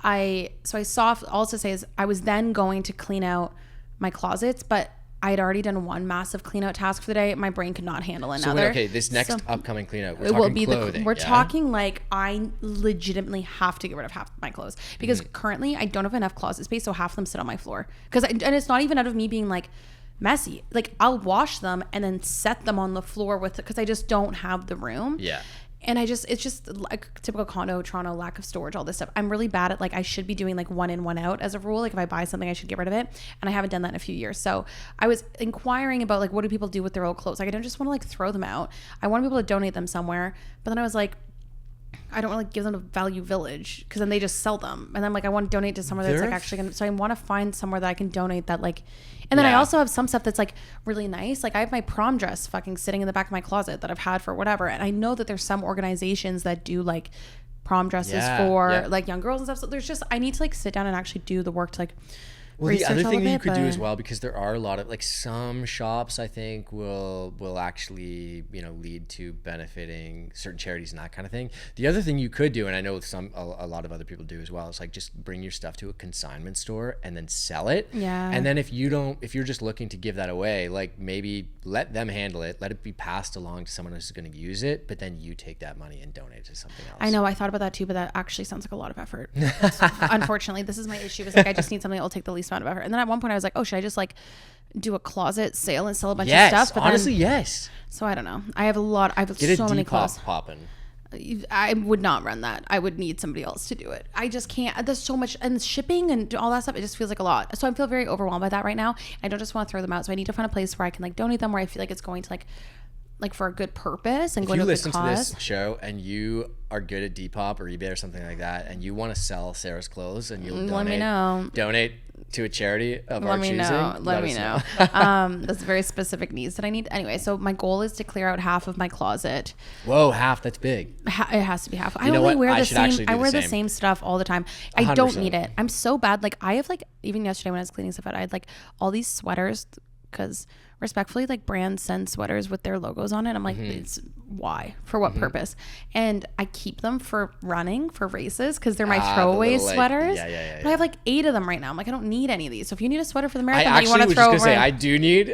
all to say is I was then going to clean out my closets, but I had already done one massive clean out task for the day. My brain could not handle another. So this next upcoming clean out, we're talking like I legitimately have to get rid of half my clothes because currently I don't have enough closet space, so half of them sit on my floor. And it's not even out of me being like messy. Like I'll wash them and then set them on the floor because I just don't have the room. Yeah. And it's just like typical condo, Toronto, lack of storage, all this stuff. I'm really bad at like, I should be doing like one in, one out as a rule. Like if I buy something, I should get rid of it. And I haven't done that in a few years. So I was inquiring about like, what do people do with their old clothes? Like I don't just want to like throw them out. I want to be able to donate them somewhere. But then I was like, I don't want to give them to Value Village because then they just sell them. And I'm like, I want to donate to somewhere that's like actually going to, so I want to find somewhere that I can donate that like, and then I also have some stuff that's like really nice. Like I have my prom dress fucking sitting in the back of my closet that I've had for whatever. And I know that there's some organizations that do like prom dresses for like young girls and stuff. So there's just, I need to like sit down and actually do the work to like the other thing that you could do as well, because there are a lot of like some shops I think will actually lead to benefiting certain charities and that kind of thing. The other thing you could do, and I know a lot of other people do as well, is like just bring your stuff to a consignment store and then sell it. Yeah. And then if you're just looking to give that away, like maybe let them handle it, let it be passed along to someone who's going to use it, but then you take that money and donate it to something else. I know, I thought about that too, but that actually sounds like a lot of effort. Unfortunately, this is my issue. Is like I just need something that will take the least amount of effort. And then at one point I was like, oh, should I just like do a closet sale and sell a bunch of stuff? But honestly, yes. So I don't know. I have so many clothes. Popping. I would not run that. I would need somebody else to do it. I just can't. There's so much, and shipping and all that stuff, it just feels like a lot. So I feel very overwhelmed by that right now. I don't just want to throw them out. So I need to find a place where I can like donate them, where I feel like it's going to like for a good purpose and going to a good cause. If you listen to this show and you are good at Depop or eBay or something like that, and you want to sell Sarah's clothes and you'll donate to a charity of our choosing, let me know. That's very specific needs that I need. Anyway, so my goal is to clear out half of my closet. Whoa, half, that's big. It has to be half. I wear the same stuff all the time. 100%. I don't need it. I'm so bad. Like I have like, even yesterday when I was cleaning stuff out, I had like all these sweaters because respectfully, like brands send sweaters with their logos on it. I'm like, it's why? For what purpose? And I keep them for running, for races, because they're my throwaway sweaters. But I have like 8 of them right now. I'm like, I don't need any of these. So if you need a sweater for the marathon that you want to throw away, I do need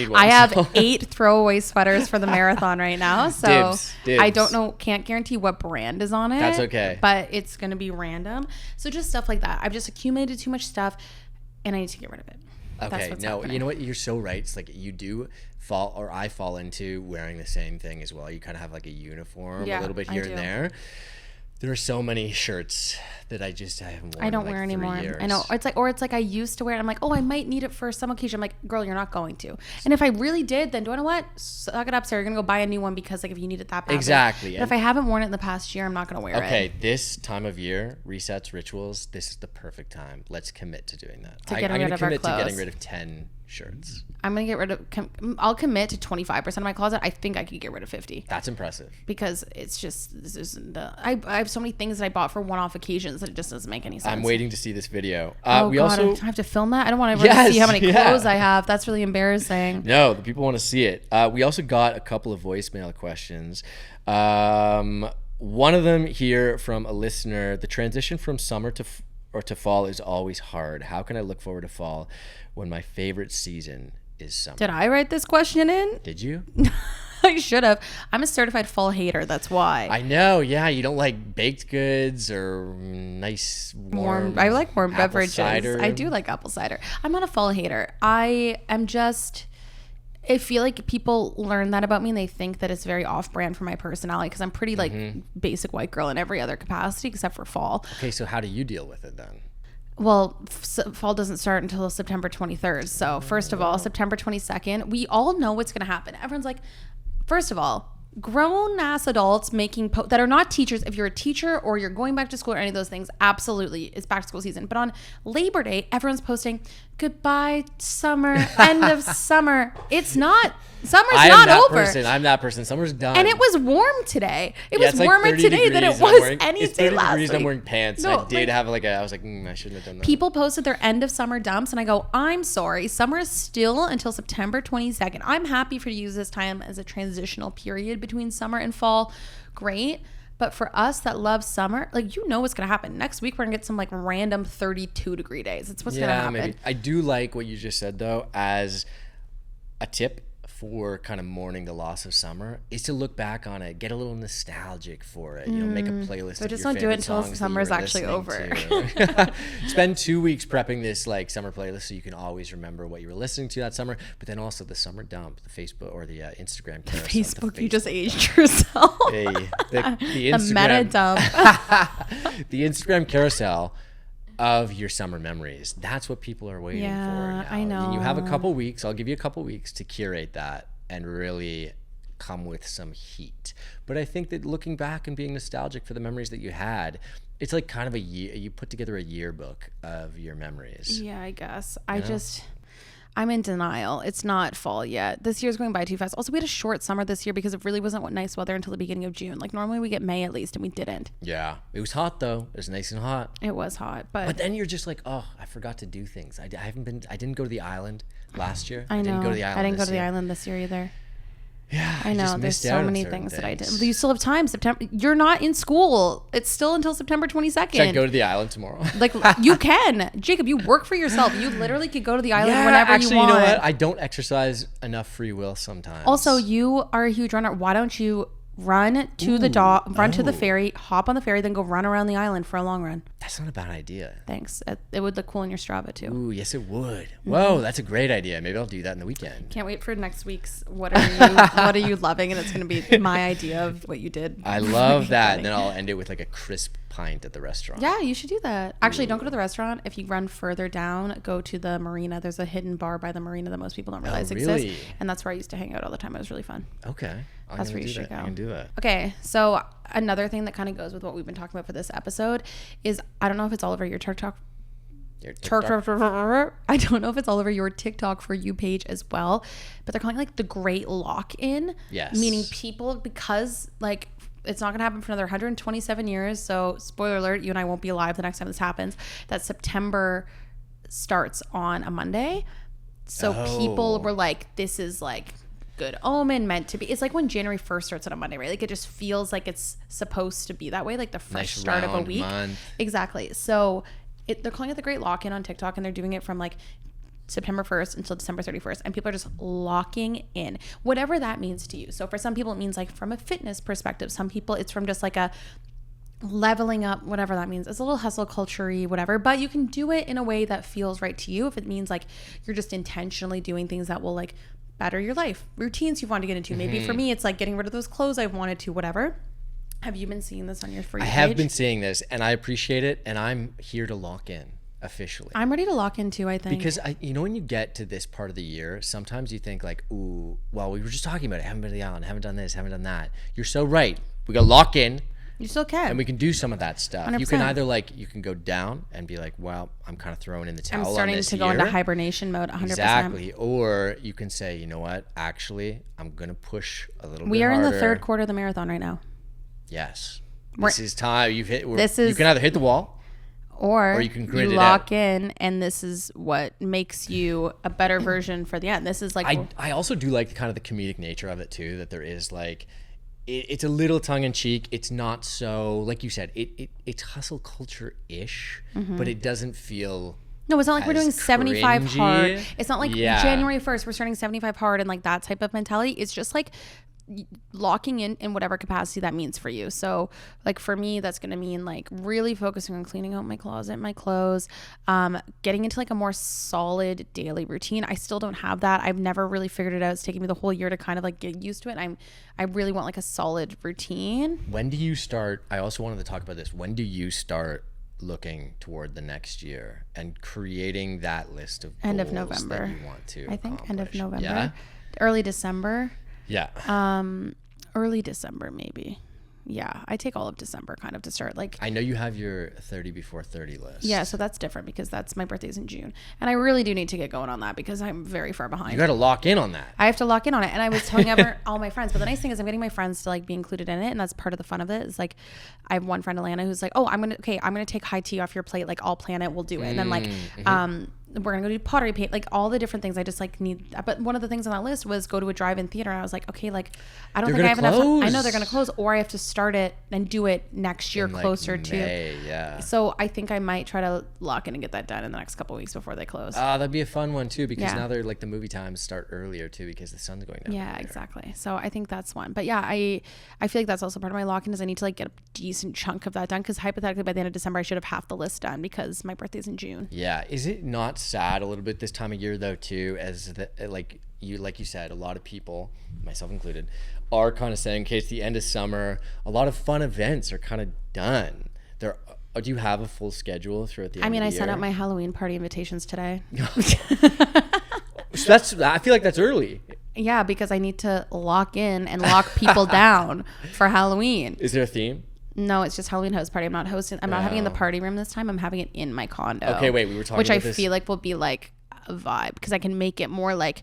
one. I have 8 throwaway sweaters for the marathon right now. So Dibs. I don't know, can't guarantee what brand is on it. That's okay. But it's going to be random. So just stuff like that. I've just accumulated too much stuff and I need to get rid of it. Okay, no, you know what? You're so right. It's like you do fall, or I fall into wearing the same thing as well. You kind of have like a uniform a little bit here and there. There are so many shirts that I haven't worn. I don't in like wear 3 anymore. years. I know. It's like I used to wear it. I'm like, oh, I might need it for some occasion. I'm like, girl, you're not going to. And if I really did, then do you know what? Suck it up, Sarah. You're gonna go buy a new one because like if you need it that badly. Exactly. But if I haven't worn it in the past year, I'm not gonna wear it. Okay, this time of year, resets, rituals. This is the perfect time. Let's commit to doing that. I'm gonna commit to getting rid of 10 shirts. I'm gonna get rid of. I'll commit to 25% of my closet. I think I could get rid of 50. That's impressive. Because it's just this isn't. I have so many things that I bought for one-off occasions that it just doesn't make any sense. I'm waiting to see this video. I have to film that. I don't want everyone to see how many clothes I have. That's really embarrassing. No, the people want to see it. We also got a couple of voicemail questions. One of them here from a listener: the transition from summer to fall is always hard. How can I look forward to fall when my favorite season is summer? Did I write this question in? Did you? I should have. I'm a certified fall hater. That's why. I know. Yeah, you don't like baked goods or nice warm. I like warm beverages. Cider. I do like apple cider. I'm not a fall hater. I feel like people learn that about me and they think that it's very off-brand for my personality because I'm pretty like basic white girl in every other capacity except for fall. Okay, so how do you deal with it then? Well, fall doesn't start until September 23rd. So first of all, September 22nd, we all know what's going to happen. Everyone's like, first of all, grown-ass adults making that are not teachers. If you're a teacher or you're going back to school or any of those things, absolutely, it's back to school season. But on Labor Day, everyone's posting, goodbye, summer, end of summer. It's not. Summer's not over. I'm that person. Summer's done. And it was warm today. It was warmer today than it was any day last week. I'm wearing pants. No, I did have I was like, I shouldn't have done that. People posted their end of summer dumps and I go, I'm sorry. Summer is still until September 22nd. I'm happy for you to use this time as a transitional period between summer and fall. Great. But for us that love summer, like, you know what's going to happen. Next week, we're going to get some, like, random 32-degree days. It's what's going to happen. Maybe. I do like what you just said, though, as a tip for kind of mourning the loss of summer is to look back on it, get a little nostalgic for it, make a playlist so of just your don't do it until summer's actually over. Spend 2 weeks prepping this like summer playlist so you can always remember what you were listening to that summer, but then also the summer dump, the Facebook or the Instagram carousel. Facebook, you just aged yourself. Hey, the Instagram, the meta dump. The Instagram carousel of your summer memories. That's what people are waiting for now. I know. And you have a couple weeks. I'll give you a couple weeks to curate that and really come with some heat. But I think that looking back and being nostalgic for the memories that you had, it's like kind of a year. You put together a yearbook of your memories. Yeah, I guess. I'm in denial. It's not fall yet. This year's going by too fast. Also, we had a short summer this year because it really wasn't nice weather until the beginning of June. Like, normally we get May at least, and we didn't. Yeah. It was hot, though. It was nice and hot. It was hot, but then you're just like, oh, I forgot to do things. I didn't go to the island last year. I know. I didn't go to the island I didn't go to the island this year either. Yeah, I know. There's so many things that I did. You still have time. September. You're not in school. It's still until September 22nd. Should I go to the island tomorrow? Like, you can. Jacob, you work for yourself. You literally could go to the island whenever you want. You know what? I don't exercise enough free will sometimes. Also, you are a huge runner. Why don't you run to the to the ferry, hop on the ferry, then go run around the island for a long run? That's not a bad idea. Thanks. It would look cool in your Strava too. Ooh, yes it would. Whoa, that's a great idea. Maybe I'll do that in the weekend. Can't wait for next week's what are you loving, and it's going to be my idea of what you did. I love that. And then I'll end it with like a crisp pint at the restaurant. Yeah, you should do that. Actually, don't go to the restaurant. If you run further down, go to the marina. There's a hidden bar by the marina that most people don't realize exists, and that's where I used to hang out all the time. It was really fun. Okay. That's where you should go. I can do that. Okay, so another thing that kind of goes with what we've been talking about for this episode is, I don't know if it's all over your TikTok. I don't know if it's all over your TikTok For You page as well, but they're calling it like the Great Lock-In. Yes. Meaning people, because like it's not going to happen for another 127 years. So spoiler alert, you and I won't be alive the next time this happens. That September starts on a Monday. So people were like, this is like good omen, meant to be. It's like when January 1st starts on a Monday, right? Like it just feels like it's supposed to be that way, like the fresh start of a week. Month. Exactly. So they're calling it the Great Lock-In on TikTok, and they're doing it from like September 1st until December 31st, and people are just locking in, whatever that means to you. So for some people it means like from a fitness perspective, some people it's from just like a leveling up, whatever that means. It's a little hustle culture-y, whatever, but you can do it in a way that feels right to you. If it means like you're just intentionally doing things that will like better your life, routines you've wanted to get into. Maybe for me it's like getting rid of those clothes I've wanted to, whatever. Have you been seeing this on your free page? I have been seeing this, and I appreciate it, and I'm here to lock in officially. I'm ready to lock in too, I think. Because when you get to this part of the year, sometimes you think like, ooh, well, we were just talking about it. Haven't been to the island, haven't done this, haven't done that. You're so right. We got to lock in. You still can. And we can do some of that stuff. 100%. You can either you can go down and be like, well, I'm kind of throwing in the towel on this year. I'm starting to go into hibernation mode 100%. Exactly. Or you can say, you know what? Actually, I'm going to push a little bit harder. We are in the third quarter of the marathon right now. Yes. This is time. You can either hit the wall or you can grit you lock in, and this is what makes you a better version for the end. This is like... I also do like kind of the comedic nature of it too, that there is like... It's a little tongue-in-cheek. It's not so, like you said, it's hustle culture-ish, but it doesn't feel... No, it's not like we're doing 75 cringy. hard. It's not like January 1st, we're starting 75 hard and like that type of mentality. It's just like locking in whatever capacity that means for you. So like for me, that's going to mean like really focusing on cleaning out my closet, my clothes, getting into like a more solid daily routine. I still don't have that. I've never really figured it out. It's taken me the whole year to kind of like get used to it. I really want like a solid routine. When do you start? I also wanted to talk about this. When do you start looking toward the next year and creating that list of end goals of November that you want to I think accomplish? End of November. Yeah? Early December. Yeah. Early December maybe. Yeah, I take all of December kind of to start. Like, I know you have your 30 before 30 list. Yeah, so that's different because my birthday's in June. And I really do need to get going on that because I'm very far behind. You got to lock in on that. I have to lock in on it. And I was telling all my friends, but the nice thing is I'm getting my friends to like be included in it, and that's part of the fun of it. It's like I have one friend, Alana, who's like, oh, I'm going to take high tea off your plate. Like I'll plan it, we'll do it. And then like, we're gonna go do pottery paint, like all the different things. I just like need, but one of the things on that list was go to a drive-in theater, and I was like, okay, like I don't think I have enough time. I know they're gonna close, or I have to start it and do it next year closer to May. Yeah, so I think I might try to lock in and get that done in the next couple of weeks before they close. That'd be a fun one too, because now they're like the movie times start earlier too because the sun's going down. Yeah, exactly. So I think that's one. But yeah, I feel like that's also part of my lock-in is I need to like get a decent chunk of that done, because hypothetically by the end of December I should have half the list done because my birthday's in June. Yeah, is it not sad a little bit this time of year though too, as like you said, a lot of people, myself included, are kind of saying, okay, it's the end of summer, a lot of fun events are kind of done. Do you have a full schedule throughout the end of the year? I sent out my Halloween party invitations today. So I feel like that's early. Yeah, because I need to lock in and lock people down for Halloween. Is there a theme? No, it's just Halloween house party. I'm not hosting. I'm not having it in the party room this time. I'm having it in my condo. Okay, wait. We were talking about this. Which I feel like will be like a vibe because I can make it more like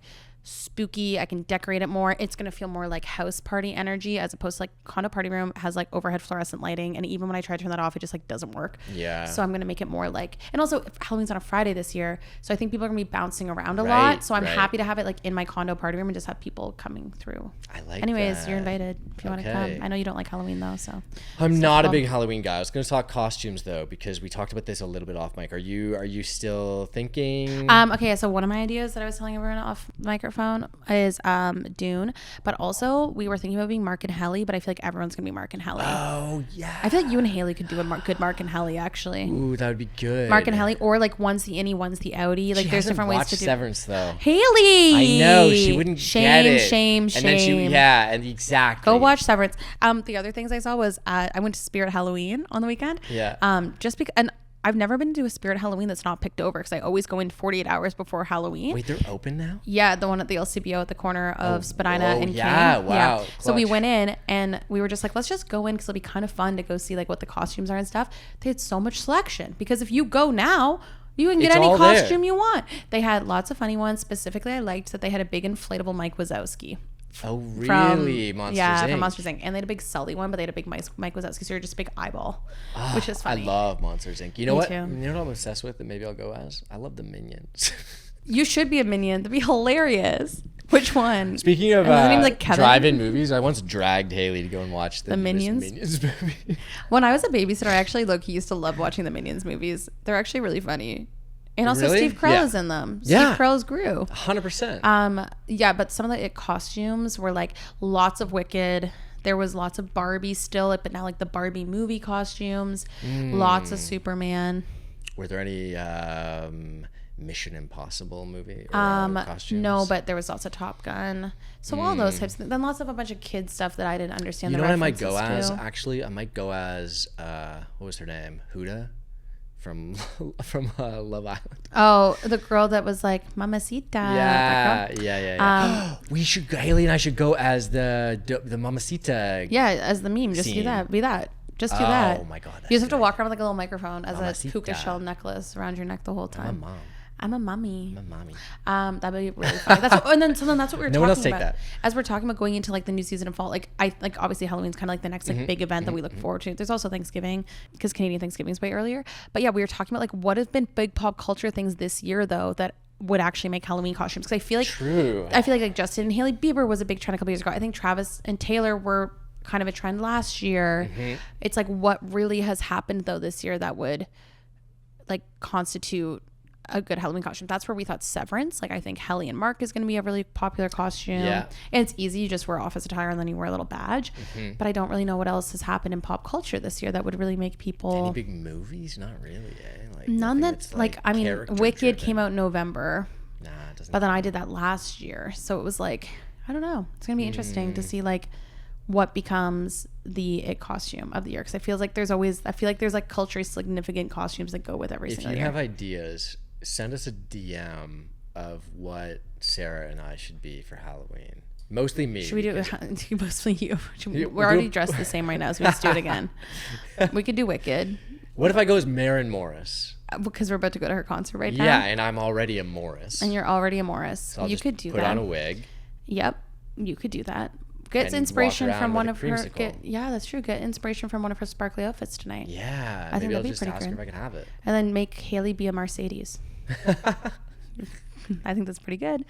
spooky. I can decorate it more. It's gonna feel more like house party energy as opposed to like condo party room has like overhead fluorescent lighting, and even when I try to turn that off, it just like doesn't work. Yeah. So I'm gonna make it more like, and also Halloween's on a Friday this year, so I think people are gonna be bouncing around a lot. So I'm happy to have it like in my condo party room and just have people coming through. I like. Anyways, that. You're invited if you want to come. I know you don't like Halloween though, so. I'm not a big Halloween guy. I was gonna talk costumes though because we talked about this a little bit off mic. Are you still thinking? Okay, so one of my ideas that I was telling everyone off microphone is Dune, but also we were thinking about being Mark and Hallie, but I feel like everyone's gonna be Mark and Hallie. Oh yeah, I feel like you and Haley could do a good Mark and Hallie actually. Ooh, that would be good. Mark and Hallie, or like one's the innie, one's the outie. Like there's different ways to do. Severance though. Haley, I know she wouldn't get it. Shame. And then exactly. Go watch Severance. The other things I saw was I went to Spirit Halloween on the weekend. Yeah. Just because, and I've never been to a Spirit Halloween that's not picked over because I always go in 48 hours before Halloween. Wait, they're open now? Yeah, the one at the LCBO at the corner of Spadina and King. Yeah, wow. Yeah. So we went in and we were just like, let's just go in because it'll be kind of fun to go see like what the costumes are and stuff. They had so much selection because if you go now, you can get any costume you want. They had lots of funny ones. Specifically, I liked that they had a big inflatable Mike Wazowski. Oh, really? Monsters Inc. From Monsters Inc. And they had a big Sully one, but they had a big Mike Wazowski, so you're just a big eyeball, which is funny. I love Monsters Inc. You know Me what? too. You know what I'm obsessed with that maybe I'll go as? I love the Minions. You should be a minion. That'd be hilarious. Which one? Speaking of like drive-in movies, I once dragged Haley to go and watch the Minions movie. When I was a babysitter, I actually low-key used to love watching the Minions movies. They're actually really funny. And also Really? Steve Carell is in them. Steve Carell's Gru. 100%. Yeah, but some of the costumes were like lots of Wicked. There was lots of Barbie still, but now like the Barbie movie costumes. Lots of Superman. Were there any Mission Impossible movie costumes? No, but there was also Top Gun. So all those types. Then lots of a bunch of kids stuff that I didn't understand. You know the what I might go references as? to. Actually, I might go as what was her name? Huda from Love Island. Oh, the girl that was like Mamacita. Yeah. We should, Haley and I should go as the Mamacita. Yeah, as the meme. Just do Scene. that. Be that. Just do that. Oh my God. You just have to walk around with like a little microphone as Mamacita. a puka shell necklace around your neck the whole time. I'm a mom. I'm a mommy. I'm a mommy. That'd be really funny. That's what, and then that's what we were No one else talking take about. that. As we're talking about going into like the new season of fall, like obviously Halloween's kind of like the next like big event that we look forward to. There's also Thanksgiving because Canadian Thanksgiving is way earlier. But yeah, we were talking about like what have been big pop culture things this year though that would actually make Halloween costumes. Because I feel like Justin and Hailey Bieber was a big trend a couple years ago. I think Travis and Taylor were kind of a trend last year. It's like what really has happened though this year that would like constitute a good Halloween costume. That's where we thought Severance. Like I think Helly and Mark is going to be a really popular costume. Yeah. And it's easy. You just wear office attire and then you wear a little badge. But I don't really know what else has happened in pop culture this year that would really make people. Any big movies? Not really. Like None nothing that's like I mean, Wicked came out in November. Nah, it doesn't. But then I did that last year. So it was like, I don't know. It's going to be interesting to see like what becomes the it costume of the year. Because I feel like there's like culturally significant costumes that go with every single year. If you have ideas, send us a DM of what Sarah and I should be for Halloween. Mostly me. Should we do it? Mostly you. We're already dressed the same right now, so we just do it again. We could do Wicked. What if I go as Maren Morris? Because we're about to go to her concert right now. Yeah, and I'm already a Morris. And you're already a Morris. So I'll you just could do put that. on a wig. Yep, you could do that. Get And inspiration walk around from one with of a her. creamsicle. Yeah, that's true. Get inspiration from one of her sparkly outfits tonight. Yeah, I think maybe I'll that'd be just pretty ask her good. if I can have it. And then make Haley be a Mercedes. I think that's pretty good.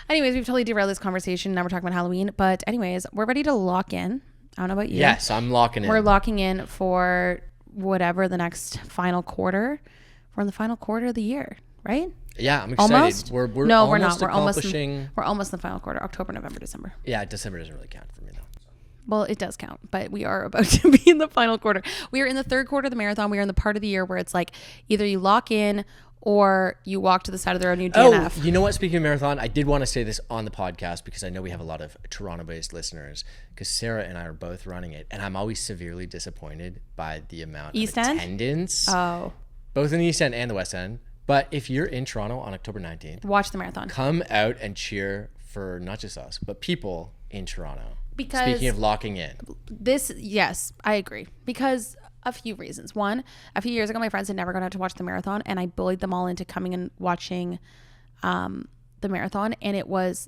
Anyways, we've totally derailed this conversation. Now we're talking about Halloween. But anyways, we're ready to lock in. I don't know about you. Yes, I'm locking in. We're locking in for whatever the next final quarter. We're in the final quarter of the year, right? Yeah, I'm excited. Almost? We're No, almost we're not. accomplishing. We're almost in the final quarter. October, November, December. Yeah, December doesn't really count for me though. Well, it does count, but we are about to be in the final quarter. We are in the third quarter of the marathon. We are in the part of the year where it's like either you lock in or you walk to the side of the road and you DNF. Oh, you know what? Speaking of marathon, I did want to say this on the podcast because I know we have a lot of Toronto-based listeners because Sarah and I are both running it, and I'm always severely disappointed by the amount East of End? attendance. Oh, Both in the East End and the West End. But if you're in Toronto on October 19th, watch the marathon. come out and cheer for not just us, but people in Toronto. Because speaking of locking in, yes, I agree. Because a few reasons. One, a few years ago, my friends had never gone out to watch the marathon, and I bullied them all into coming and watching the marathon. And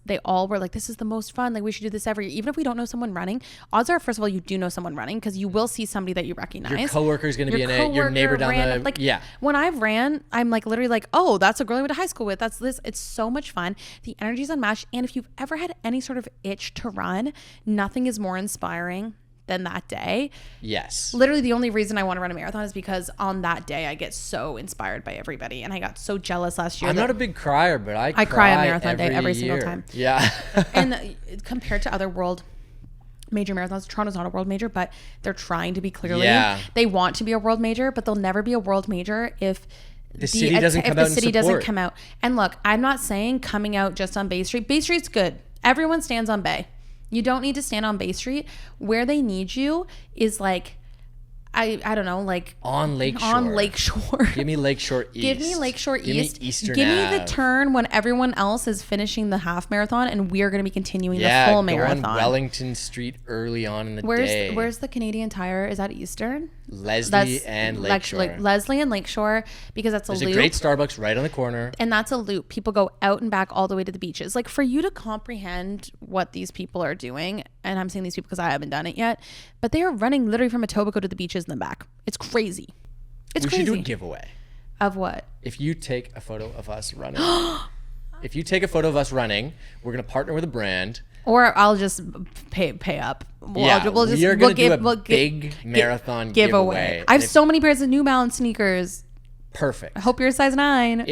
they all were like, this is the most fun. Like, we should do this every year. Even if we don't know someone running, odds are, first of all, you do know someone running because you will see somebody that you recognize. your coworker is going to be in it. Your neighbor down the like, yeah. When I've ran, I'm like literally like, oh, that's a girl I went to high school with. That's this. It's so much fun. The energy's unmatched. And if you've ever had any sort of itch to run, nothing is more inspiring than that day. Yes. Literally the only reason I want to run a marathon is because on that day I get so inspired by everybody, and I got so jealous last year. I'm not a big crier, but I cry on marathon day every year. single time. Yeah. And compared to other world major marathons, Toronto's not a world major, but they're trying to be clearly. Yeah. They want to be a world major, but they'll never be a world major if the city doesn't come out. And look, I'm not saying coming out just on Bay Street. Bay Street's good. Everyone stands on Bay. You don't need to stand on Bay Street. Where they need you is like, I don't know, like on Lakeshore. On Lakeshore. Give me Lakeshore East. Give me Lakeshore East. Me Eastern Give Ave. me the turn when everyone else is finishing the half marathon and we're going to be continuing the full marathon. Go on Wellington Street early on in the day. Where's the Canadian Tire? Is that Eastern? Leslie and Lakeshore. Leslie and Lakeshore, because that's a loop. There's a great Starbucks right on the corner. And that's a loop. People go out and back all the way to the beaches. Like, for you to comprehend what these people are doing, and I'm saying these people because I haven't done it yet, but they are running literally from Etobicoke to the beaches and then back. It's crazy. It's crazy. We should do a giveaway. Of what? If you take a photo of us running. If you take a photo of us running, we're going to partner with a brand. Or I'll just pay up. We are going to do a big marathon giveaway. I have so many pairs of New Balance sneakers. Perfect. I hope you're a size 9.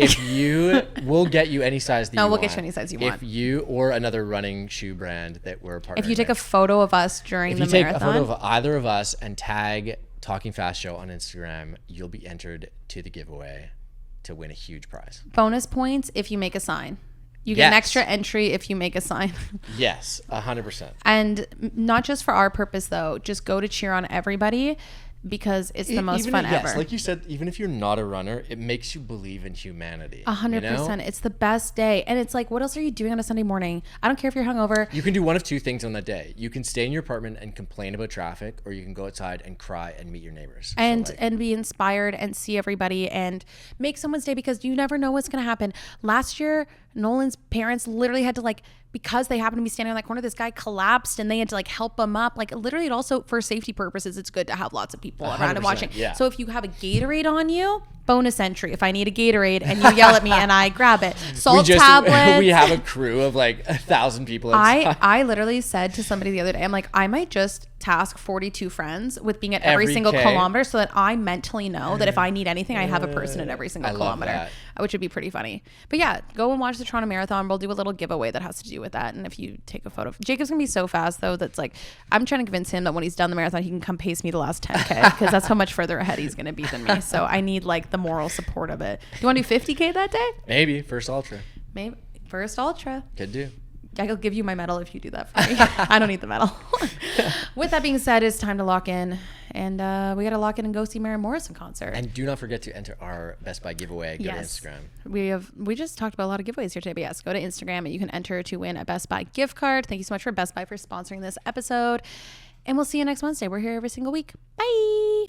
We'll get you any size that you want. No, we'll get you any size you want. If you or another running shoe brand that we're partnering with. If you take a photo of us during the marathon. If you take a photo of either of us and tag Talking Fast Show on Instagram, you'll be entered to the giveaway to win a huge prize. Bonus points if you make a sign. You get an extra entry if you make a sign. Yes, 100%. And not just for our purpose, though. Just go to cheer on everybody because it's the most fun ever. Like you said, even if you're not a runner, it makes you believe in humanity. 100%. It's the best day. And it's like, what else are you doing on a Sunday morning? I don't care if you're hungover. You can do one of two things on that day. You can stay in your apartment and complain about traffic, or you can go outside and cry and meet your neighbors. And be inspired and see everybody and make someone's day, because you never know what's going to happen. Last year, Nolan's parents literally had to because they happened to be standing on that corner, this guy collapsed and they had to help him up. Literally, it also, for safety purposes, it's good to have lots of people around and watching. Yeah. So if you have a Gatorade on you, bonus entry. If I need a Gatorade and you yell at me and I grab it. Salt tablets. We have a crew of 1,000 people outside. I literally said to somebody the other day, I'm like, I might just task 42 friends with being at every single kilometer so that I mentally know that if I need anything, I have a person at every single kilometer, which would be pretty funny. But yeah, go and watch the Toronto Marathon. We'll do a little giveaway that has to do with that. And if you take a photo, Jacob's gonna be so fast though. That's I'm trying to convince him that when he's done the marathon, he can come pace me the last 10K because that's how much further ahead he's gonna be than me. So I need the moral support of it. Do you want to do 50K that day? Maybe first ultra. Maybe first ultra. Could do. I'll give you my medal if you do that for me. I don't need the medal. With that being said, it's time to lock in. And we got to lock in and go see Maren Morrison concert. And do not forget to enter our Best Buy giveaway. Go to Instagram. We just talked about a lot of giveaways here today. But yes, go to Instagram and you can enter to win a Best Buy gift card. Thank you so much for Best Buy for sponsoring this episode. And we'll see you next Wednesday. We're here every single week. Bye.